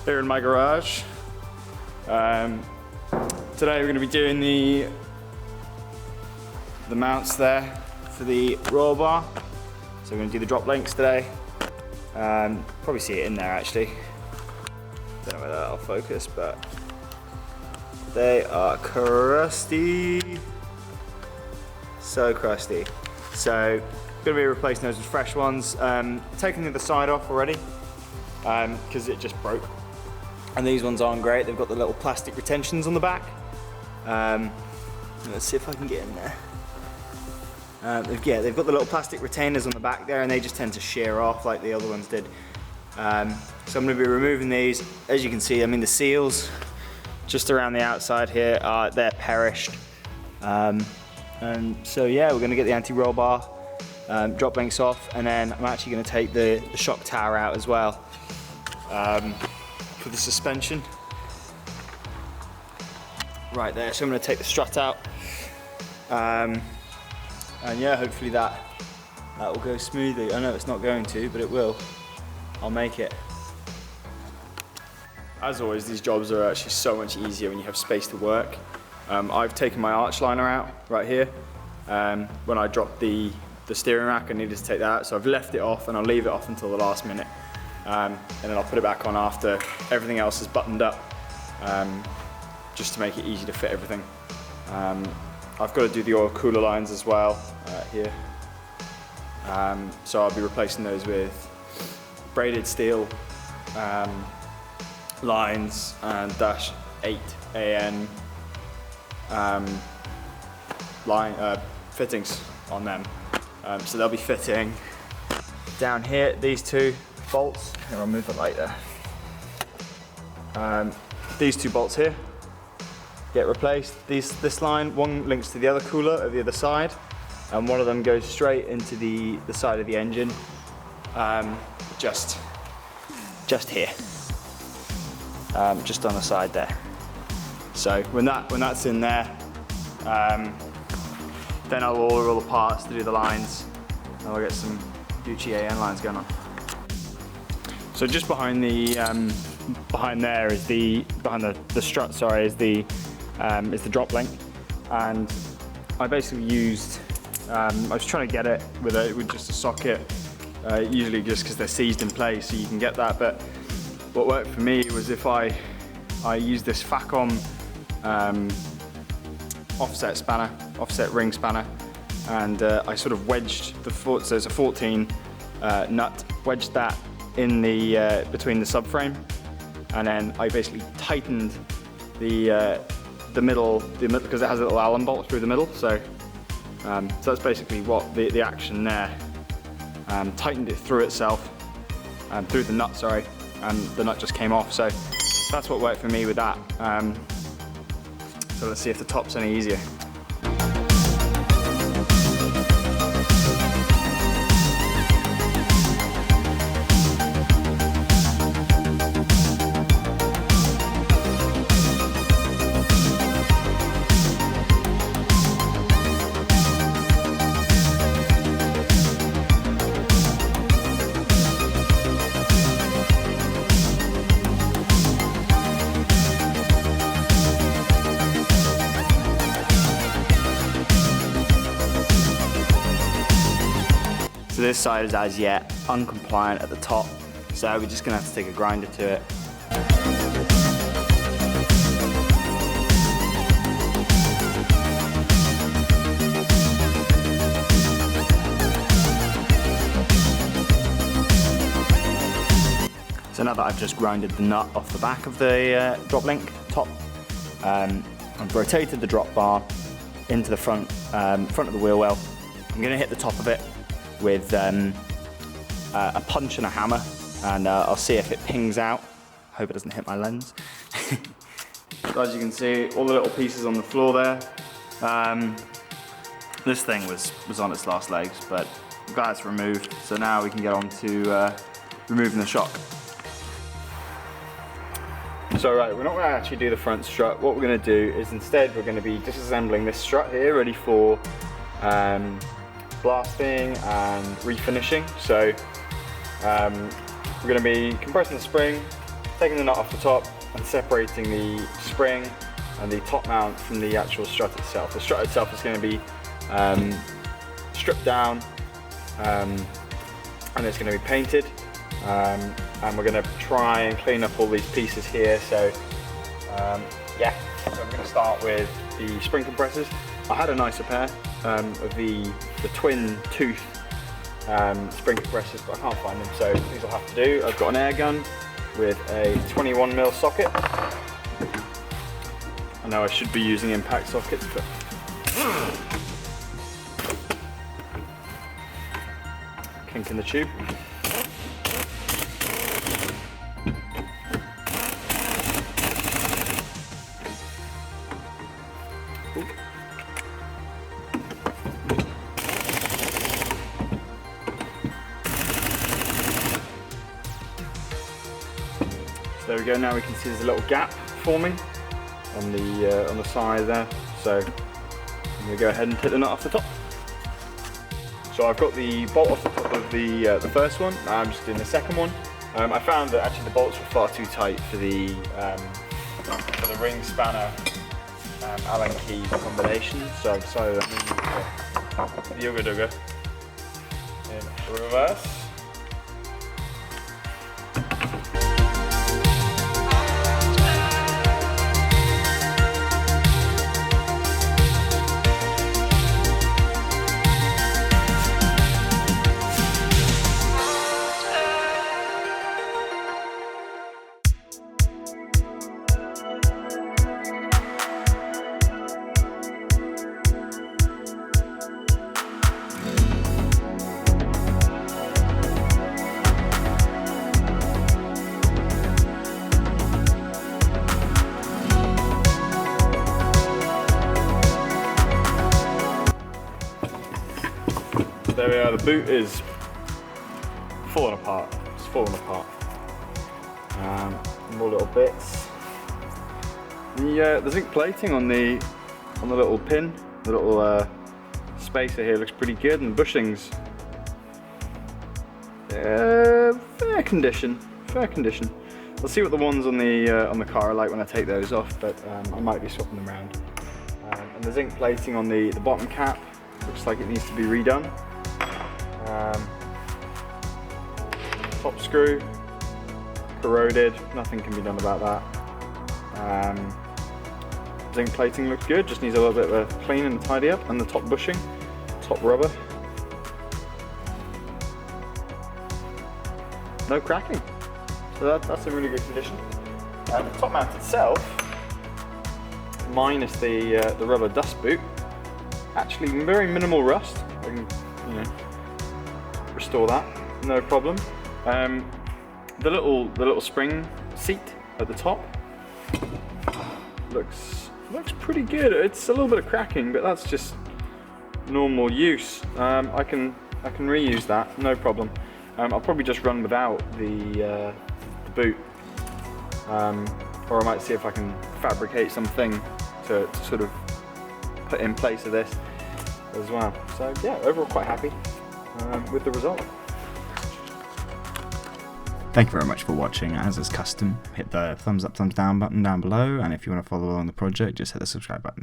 Here in my garage. Today we're going to be doing the mounts there for the roll bar. So we're going to do the drop links today. Probably see it in there actually. Don't know whether that'll focus, but they are crusty. So crusty. So going to be replacing those with fresh ones. Taking the other side off already because it just broke. And these ones aren't great. They've got the little plastic retentions on the back. Let's see if I can get in there. They've got the little plastic retainers on the back there, and they just tend to shear off like the other ones did. So I'm going to be removing these. As you can see, I mean the seals just around the outside here they're perished. And so yeah, we're going to get the anti-roll bar, drop links off, and then I'm actually going to take the shock tower out as well for the suspension. Right there, so I'm going to take the strut out. And yeah, hopefully that will go smoothly. I know it's not going to, but it will. I'll make it. As always, these jobs are actually so much easier when you have space to work. I've taken my arch liner out right here. When I dropped the steering rack, I needed to take that out, so I've left it off, and I'll leave it off until the last minute. And then I'll put it back on after everything else is buttoned up, just to make it easy to fit everything. I've got to do the oil cooler lines as well here. So I'll be replacing those with braided steel lines and -8 AN fittings on them. So they'll be fitting down here, these two bolts. Here, I'll move the light there. These two bolts here get replaced. This line, one links to the other cooler at the other side, and one of them goes straight into the side of the engine, just here, just on the side there. So when that's in there, then I'll order all the parts to do the lines, and I'll get some Gucci AN lines going on. So just behind the behind the strut, sorry, is the drop link, and I basically used. I was trying to get it with just a socket, usually just because they're seized in place, so you can get that. But what worked for me was if I used this Facom offset ring spanner, and I sort of wedged so there's a 14 nut, wedged that in the between the subframe, and then I basically tightened the middle because it has a little Allen bolt through the middle. So that's basically what the action there. Tightened it through itself, through the nut, sorry, and the nut just came off. So that's what worked for me with that. So let's see if the top's any easier. So this side is as yet uncompliant at the top, so we're just going to have to take a grinder to it. So now that I've just grinded the nut off the back of the drop link top, I've rotated the drop bar into the front of the wheel well. I'm going to hit the top of it with a punch and a hammer, and I'll see if it pings out. Hope it doesn't hit my lens. So as you can see, all the little pieces on the floor there. This thing was on its last legs, but I'm glad it's removed. So now we can get on to removing the shock. So right, we're not going to actually do the front strut. What we're going to do is instead we're going to be disassembling this strut here, ready for blasting and refinishing. So We're going to be compressing the spring, taking the nut off the top and separating the spring and the top mount from the actual strut itself. The strut itself is going to be stripped down and it's going to be painted, and we're going to try and clean up all these pieces here. So yeah, so I'm going to start with the spring compressors. I had a nicer pair of the twin tooth spring compressors, but I can't find them, so these will have to do. I've got an air gun with a 21mm socket. I know I should be using impact sockets, but kink in the tube. Ooh. So there we go. Now we can see there's a little gap forming on the side there. So I'm going to go ahead and take the nut off the top. So I've got the bolt off the top of the first one. Now I'm just doing the second one. I found that actually the bolts were far too tight for the ring spanner Allen key combination. So I decided I'm going to use the Yoga Dugger in reverse. There we are, the boot is falling apart. It's falling apart. More little bits. The zinc plating on the little pin, the little spacer here looks pretty good, and the bushings, fair condition. Fair condition. We'll see what the ones on the car are like when I take those off, but I might be swapping them around. And the zinc plating on the bottom cap looks like it needs to be redone. Top screw corroded, nothing can be done about that. Zinc plating looks good, just needs a little bit of a clean and tidy up, and the top bushing, top rubber, no cracking, so that's in really good condition. The top mount itself, minus the rubber dust boot, actually very minimal rust. I can, restore that, no problem. The little spring seat at the top looks pretty good. It's a little bit of cracking, but that's just normal use. I can reuse that, no problem. I'll probably just run without the boot, or I might see if I can fabricate something to sort of put in place of this as well. So yeah, overall quite happy with the result. Thank you very much for watching. As is custom, hit the thumbs up, thumbs down button down below, and if you want to follow along the project, just hit the subscribe button.